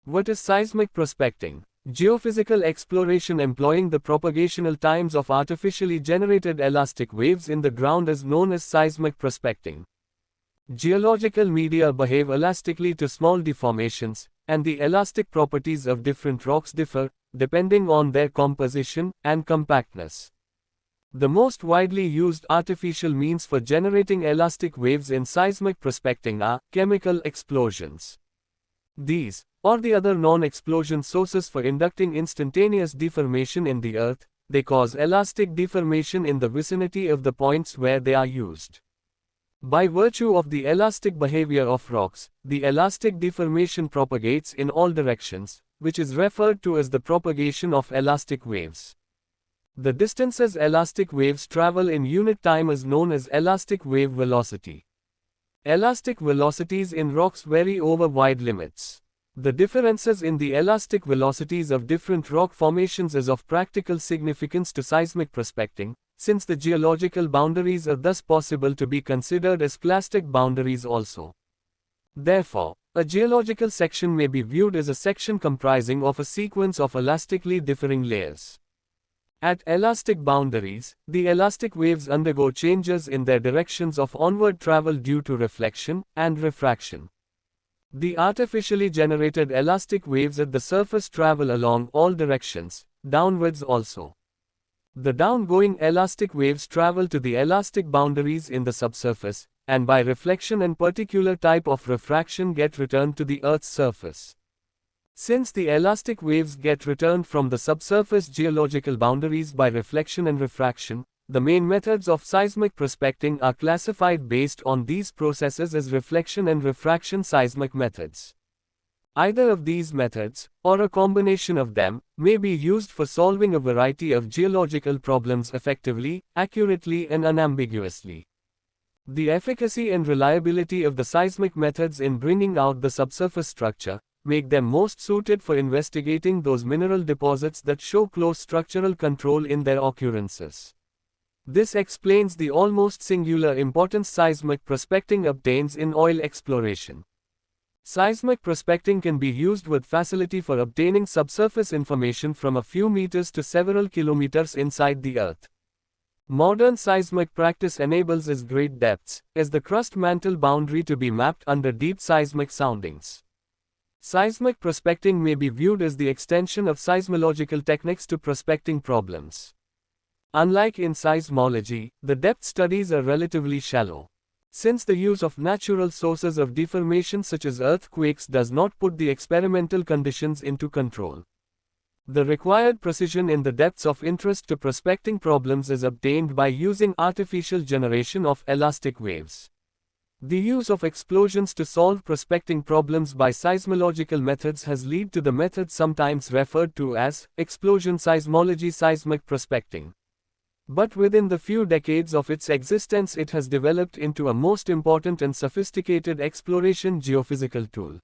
What is seismic prospecting? Geophysical exploration employing the propagational times of artificially generated elastic waves in the ground is known as seismic prospecting. Geological media behave elastically to small deformations, and the elastic properties of different rocks differ, depending on their composition and compactness. The most widely used artificial means for generating elastic waves in seismic prospecting are chemical explosions. These, or the other non-explosion sources for inducting instantaneous deformation in the earth, they cause elastic deformation in the vicinity of the points where they are used. By virtue of the elastic behavior of rocks, the elastic deformation propagates in all directions, which is referred to as the propagation of elastic waves. The distances elastic waves travel in unit time is known as elastic wave velocity. Elastic velocities in rocks vary over wide limits. The differences in the elastic velocities of different rock formations is of practical significance to seismic prospecting, since the geological boundaries are thus possible to be considered as plastic boundaries also. Therefore, a geological section may be viewed as a section comprising of a sequence of elastically differing layers. At elastic boundaries, the elastic waves undergo changes in their directions of onward travel due to reflection and refraction. The artificially generated elastic waves at the surface travel along all directions, downwards also. The downgoing elastic waves travel to the elastic boundaries in the subsurface, and by reflection and particular type of refraction get returned to the Earth's surface. Since the elastic waves get returned from the subsurface geological boundaries by reflection and refraction, the main methods of seismic prospecting are classified based on these processes as reflection and refraction seismic methods. Either of these methods, or a combination of them, may be used for solving a variety of geological problems effectively, accurately and unambiguously. The efficacy and reliability of the seismic methods in bringing out the subsurface structure make them most suited for investigating those mineral deposits that show close structural control in their occurrences. This explains the almost singular importance seismic prospecting obtains in oil exploration. Seismic prospecting can be used with facility for obtaining subsurface information from a few meters to several kilometers inside the earth. Modern seismic practice enables as great depths as the crust mantle boundary to be mapped under deep seismic soundings. Seismic prospecting may be viewed as the extension of seismological techniques to prospecting problems. Unlike in seismology, the depth studies are relatively shallow. Since the use of natural sources of deformation such as earthquakes does not put the experimental conditions into control. The required precision in the depths of interest to prospecting problems is obtained by using artificial generation of elastic waves. The use of explosions to solve prospecting problems by seismological methods has led to the method sometimes referred to as explosion seismology seismic prospecting. But within the few decades of its existence it has developed into a most important and sophisticated exploration geophysical tool.